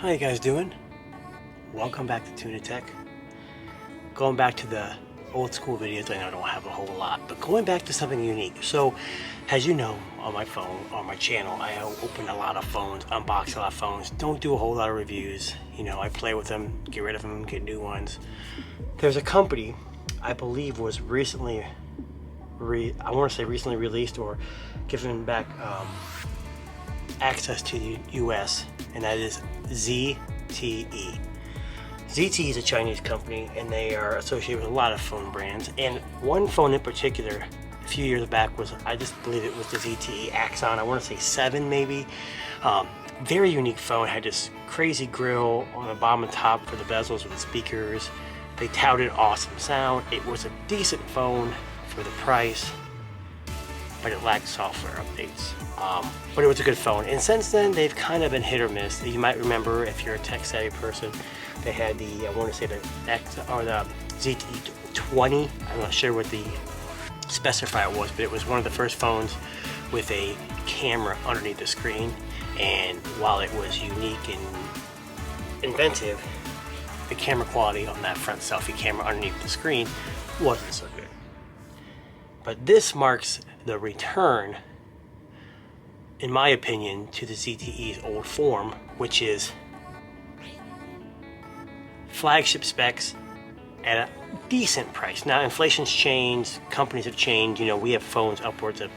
How you guys doing? Welcome back to Tuna Tech. Going back to the old school videos, I know I don't have a whole lot, but going back to something unique. So, as you know, on my phone, on my channel, I open a lot of phones, unbox a lot of phones, don't do a whole lot of reviews. You know, I play with them, get rid of them, get new ones. There's a company, I believe was recently, recently released or given back access to the US, and that is ZTE. ZTE is a Chinese company, and they are associated with a lot of phone brands. And one phone in particular, a few years back, was, I just believe it was the ZTE Axon. I want to say 7 maybe. Very unique phone. Had this crazy grill on the bottom and top for the bezels with the speakers. They touted awesome sound. It was a decent phone for the price, but it lacked software updates. But it was a good phone. And since then, they've kind of been hit or miss. You might remember, if you're a tech-savvy person, they had the, I want to say the ZTE 20. I'm not sure what the specifier was, but it was one of the first phones with a camera underneath the screen. And while it was unique and inventive, the camera quality on that front selfie camera underneath the screen wasn't so good. But this marks the return, in my opinion, to the ZTE's old form, which is flagship specs at a decent price. Now, inflation's changed, companies have changed. You know, we have phones upwards of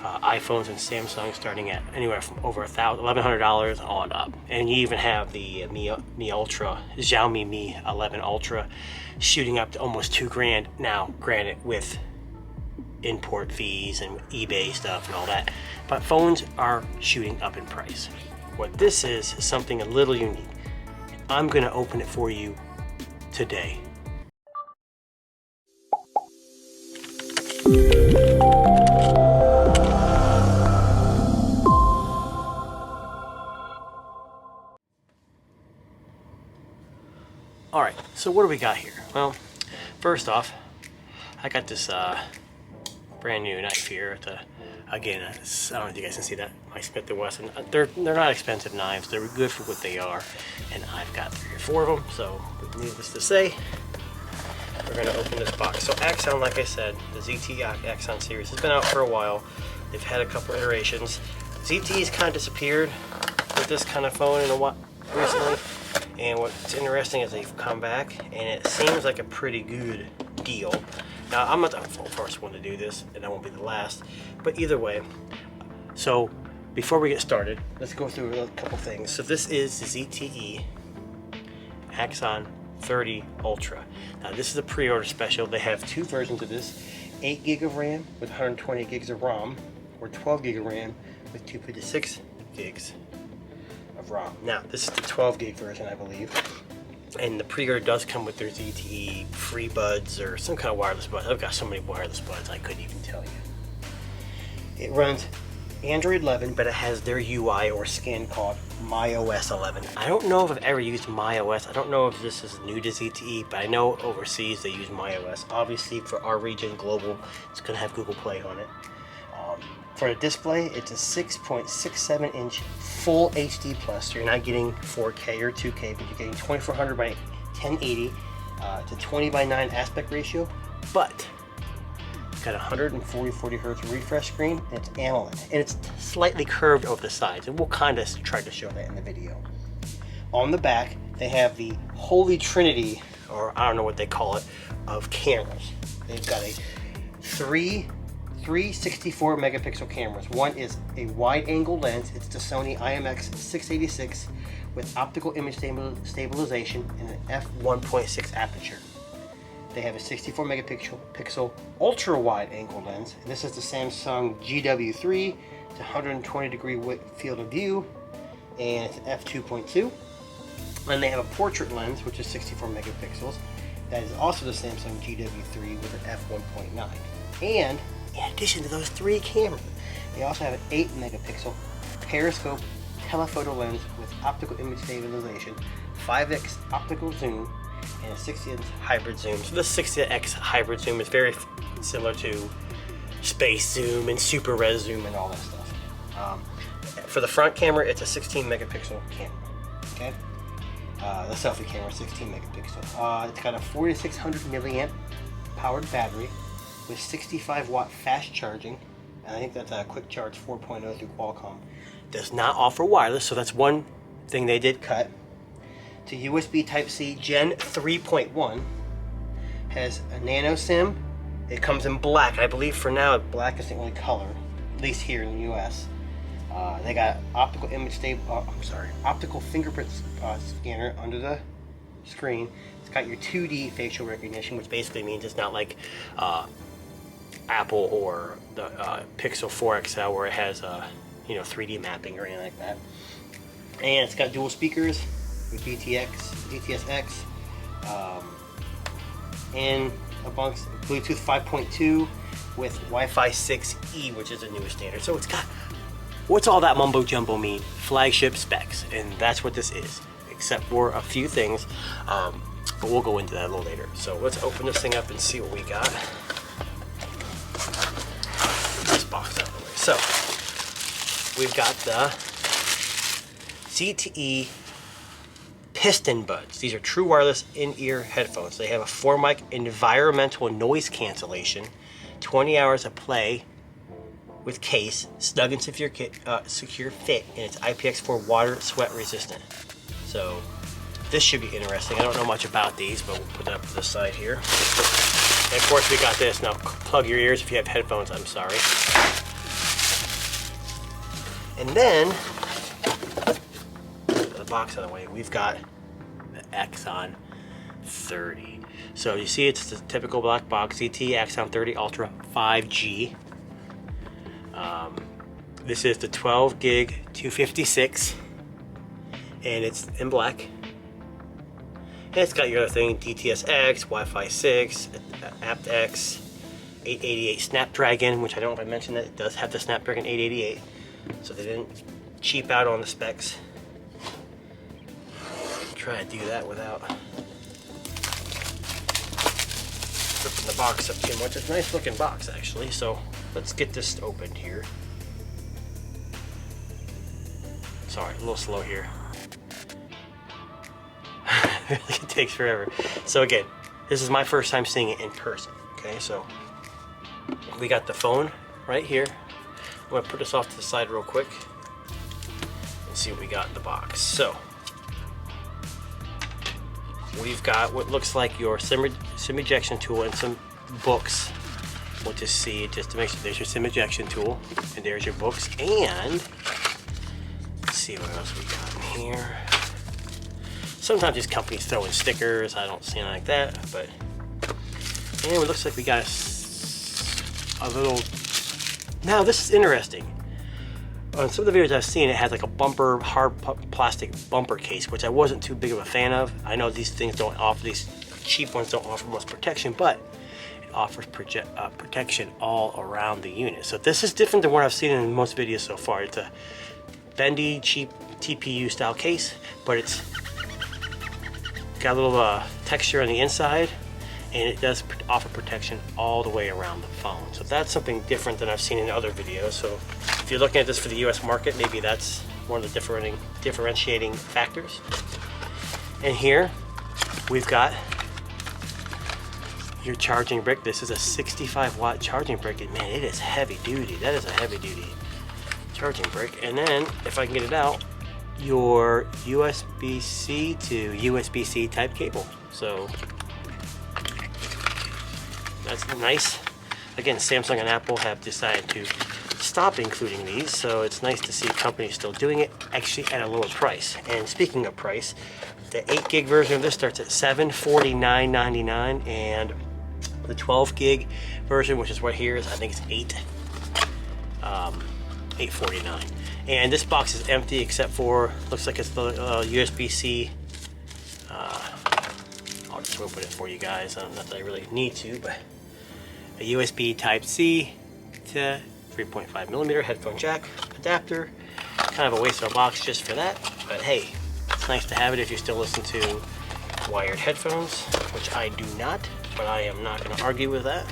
iPhones and Samsung starting at anywhere from over $1,100 on up. And you even have the Mi Ultra, Xiaomi Mi 11 Ultra, shooting up to almost $2,000. Now, granted, with import fees and eBay stuff and all that, but phones are shooting up in price. What this is something a little unique. I'm going to open it for you today. Alright, so what do we got here? Well, first off, I got this brand new knife here. Again, I don't know if you guys can see that, my Smith & Wesson. They're not expensive knives. They're good for what they are, and I've got 3 or 4 of them. So, needless to say, we're going to open this box. So, Axon, like I said, the ZTE Axon series has been out for a while. They've had a couple iterations. ZTE's kind of disappeared with this kind of phone in a while recently, and what's interesting is they've come back, and it seems like a pretty good deal. Now, I'm not the first one to do this, and I won't be the last, but either way. So, before we get started, let's go through a couple things. So this is the ZTE Axon 30 Ultra. Now, this is a pre-order special. They have 2 versions of this, 8 gig of RAM with 120 gigs of ROM, or 12 gig of RAM with 256 gigs of ROM. Now, this is the 12 gig version, I believe. And the pre-order does come with their ZTE free buds or some kind of wireless buds. I've got so many wireless buds I couldn't even tell you. It runs Android 11, but it has their UI or skin called MyOS 11. I don't know if I've ever used MyOS. I don't know if this is new to ZTE, but I know overseas they use MyOS. Obviously, for our region, global, it's going to have Google Play on it. For the display, it's a 6.67 inch full HD plus. So you're not getting 4K or 2K, but you're getting 2400 by 1080 to 20 by 9 aspect ratio. But it's got a 140 hertz refresh screen, and it's AMOLED, and it's slightly curved over the sides, and we'll kind of try to show that in the video. On the back, they have the holy trinity, or I don't know what they call it, of cameras. They've got a three 64 megapixel cameras. One is a wide angle lens. It's the Sony IMX686 with optical image stabilization and an f1.6 aperture. They have a 64 megapixel ultra wide angle lens, and this is the Samsung GW3 to 120 degree field of view, and it's an f2.2. And they have a portrait lens, which is 64 megapixels. That is also the Samsung GW3 with an f1.9. And in addition to those 3 cameras, they also have an 8 megapixel periscope telephoto lens with optical image stabilization, 5x optical zoom, and a 60x hybrid zoom. So this 60x hybrid zoom is very similar to space zoom and super res zoom and all that stuff. For the front camera, it's a 16 megapixel camera. Okay. The selfie camera, 16 megapixel. It's got a 4600 milliamp powered battery with 65 watt fast charging, and I think that's a quick charge 4.0 through Qualcomm. Does not offer wireless, so that's one thing they did cut. To USB Type-C Gen 3.1, has a nano SIM. It comes in black. I believe for now black is the only color, at least here in the US. They got optical optical fingerprint scanner under the screen. It's got your 2D facial recognition, which basically means it's not like Apple or the Pixel 4 XL where it has 3D mapping or anything like that. And it's got dual speakers with DTS:X, and amongst Bluetooth 5.2 with Wi-Fi 6E, which is the newest standard. So it's got, what's all that mumbo jumbo mean? Flagship specs, and that's what this is, except for a few things, but we'll go into that a little later. So let's open this thing up and see what we got. Get this box out of the way. So we've got the ZTE Piston Buds. These are true wireless in-ear headphones. They have a 4-mic environmental noise cancellation, 20 hours of play with case, snug and secure fit, and it's IPX4 water sweat resistant. So this should be interesting. I don't know much about these, but we'll put that up to the side here. And of course we got this. Now plug your ears if you have headphones, I'm sorry. And then, the box out of the way, we've got the Axon 30. So you see it's the typical black box, ZTE Axon 30 Ultra 5G. This is the 12 gig 256, and it's in black. And it's got your other thing, DTS:X, Wi-Fi 6, aptX, 888 Snapdragon, which I don't know if I mentioned that it does have the Snapdragon 888. So they didn't cheap out on the specs. Try to do that without ripping the box up too much. It's a nice looking box actually. So let's get this opened here. Sorry, a little slow here. It takes forever. So again, this is my first time seeing it in person. Okay, so we got the phone right here. I'm gonna put this off to the side real quick and see what we got in the box. So we've got what looks like your SIM ejection tool and some books. We'll just see it just to make sure. There's your SIM ejection tool, and there's your books. And let's see what else we got in here. Sometimes these companies throw in stickers. I don't see anything like that, but and it looks like we got a little. Now this is interesting. On some of the videos I've seen, it has like a bumper, hard plastic bumper case, which I wasn't too big of a fan of. I know these things don't offer, these cheap ones don't offer much protection, but it offers protection all around the unit. So this is different than what I've seen in most videos so far. It's a bendy, cheap TPU style case, but it's got a little texture on the inside, and it does offer protection all the way around the phone. So that's something different than I've seen in other videos. So if you're looking at this for the US market, maybe that's one of the differentiating factors. And here we've got your charging brick. This is a 65 watt charging brick, and man, it is heavy duty. That is a heavy duty charging brick. And then if I can get it out, your USB-C to USB-C type cable. So that's nice. Again, Samsung and Apple have decided to stop including these, so it's nice to see companies still doing it, actually at a lower price. And speaking of price, the 8 gig version of this starts at $749.99, and the 12 gig version, which is what here is, I think it's $849. And this box is empty except for, looks like it's the USB-C. I'll just open it for you guys. Not that I really need to, but a USB Type-C to 3.5 millimeter headphone jack adapter. Kind of a waste of a box just for that, but hey, it's nice to have it if you still listen to wired headphones, which I do not, but I am not going to argue with that.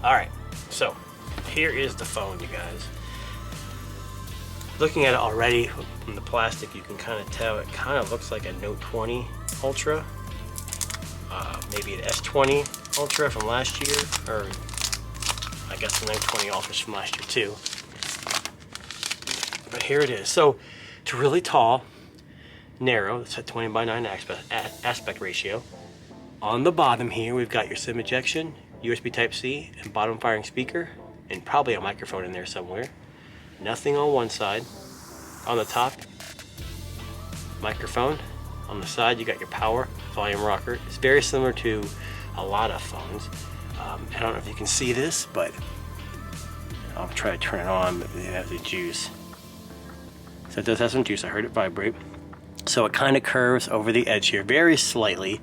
All right, so here is the phone, you guys. looking at it already from the plastic, you can kind of tell it kind of looks like a Note 20 Ultra, maybe an S20 Ultra from last year, or I guess the Note 20 Ultras from last year too. But here it is. So it's really tall, narrow. It's at 20:9 aspect ratio. On the bottom here, we've got your SIM ejection, USB Type-C, and bottom firing speaker, and probably a microphone in there somewhere. Nothing on one side. On the top, microphone. On the side, you got your power volume rocker. It's very similar to a lot of phones. I don't know if you can see this, but I'll try to turn it on, but it has the juice. So it does have some juice. I heard it vibrate. So it kind of curves over the edge here very slightly.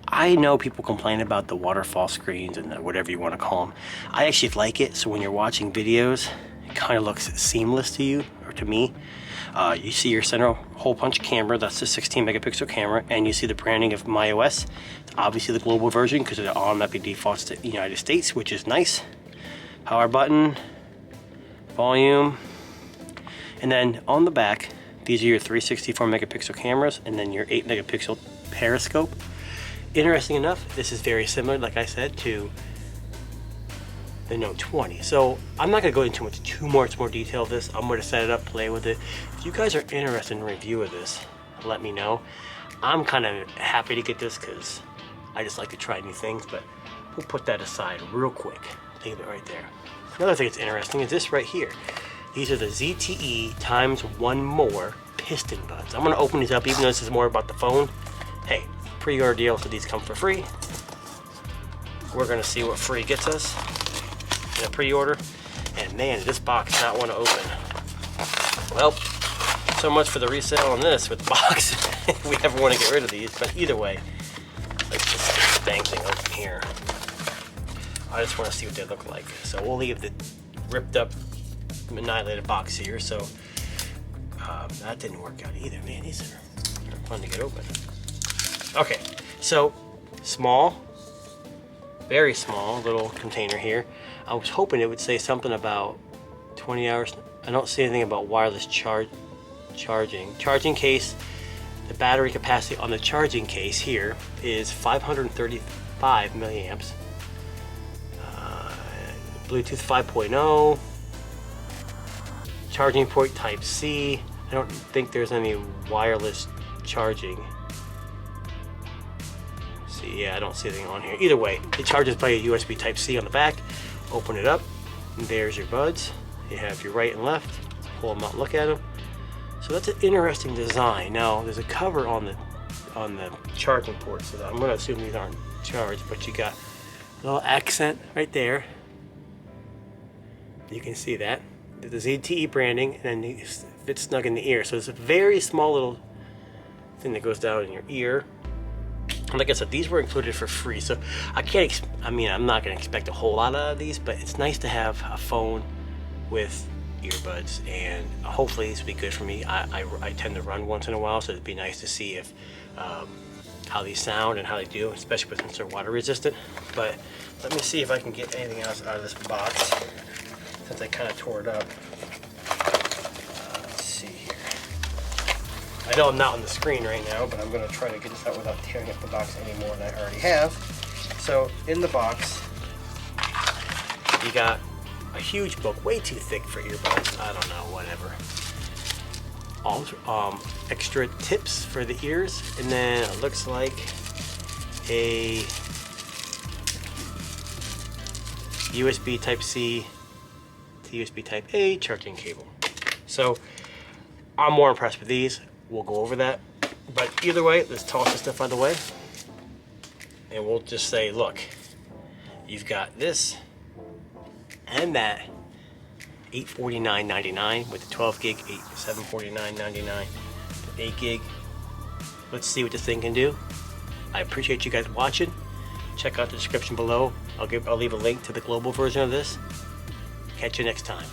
I know people complain about the waterfall screens and whatever you want to call them. I actually like it, so when you're watching videos, it kind of looks seamless to you, or to me. You see your center hole punch camera, that's the 16 megapixel camera, and you see the branding of MyOS. It's obviously the global version because it automatically defaults to the United States, which is nice. Power button, volume, and then on the back, these are your 364 megapixel cameras, and then your 8 megapixel periscope. Interesting enough, this is very similar, like I said, to the Note 20. So I'm not going to go into too much more detail of this. I'm going to set it up, play with it. If you guys are interested in a review of this, let me know. I'm kind of happy to get this because I just like to try new things, but we'll put that aside real quick. Leave it right there. Another thing that's interesting is this right here. These are the ZTE times one more Piston Buds. I'm going to open these up, even though this is more about the phone. Hey, pre-order deal, so these come for free. We're going to see what free gets us in a pre-order. And man, this box does not want to open. Well, so much for the resale on this with the box. We never want to get rid of these, but either way, let's just get this dang thing open here. I just want to see what they look like. So we'll leave the ripped up, annihilated box here. So that didn't work out either. Man, these are fun to get open. Okay, so small, very small little container here. I was hoping it would say something about 20 hours. I don't see anything about wireless charging. Charging case, the battery capacity on the charging case here is 535 milliamps. Bluetooth 5.0. Charging port Type-C. I don't think there's any wireless charging. See, yeah, I don't see anything on here. Either way, it charges by a USB Type-C on the back. Open it up, and there's your buds. You have your right and left. Pull them out and look at them. So that's an interesting design. Now, there's a cover on the charging port, so I'm going to assume these aren't charged, but you got a little accent right there. You can see that. The ZTE branding, and then it fits snug in the ear. So it's a very small little thing that goes down in your ear. And like I said, these were included for free, so I'm not going to expect a whole lot out of these, but it's nice to have a phone with earbuds, and hopefully this will be good for me. I tend to run once in a while, so it'd be nice to see if how these sound and how they do, especially since they're water resistant. But let me see if I can get anything else out of this box, since I kind of tore it up. Let's see here. I know I'm not on the screen right now, but I'm going to try to get this out without tearing up the box any more than I already have. So in the box, you got a huge book, way too thick for earbuds. I don't know, whatever. All extra tips for the ears, and then it looks like a USB Type-C to USB Type-A charging cable. So I'm more impressed with these. We'll go over that, but either way, let's toss this stuff out of the way, and we'll just say, look, you've got this and that, $849.99 with the 12 gig, $749.99 with 8 gig. Let's see what this thing can do. I appreciate you guys watching. Check out the description below. I'll leave a link to the global version of this. Catch you next time.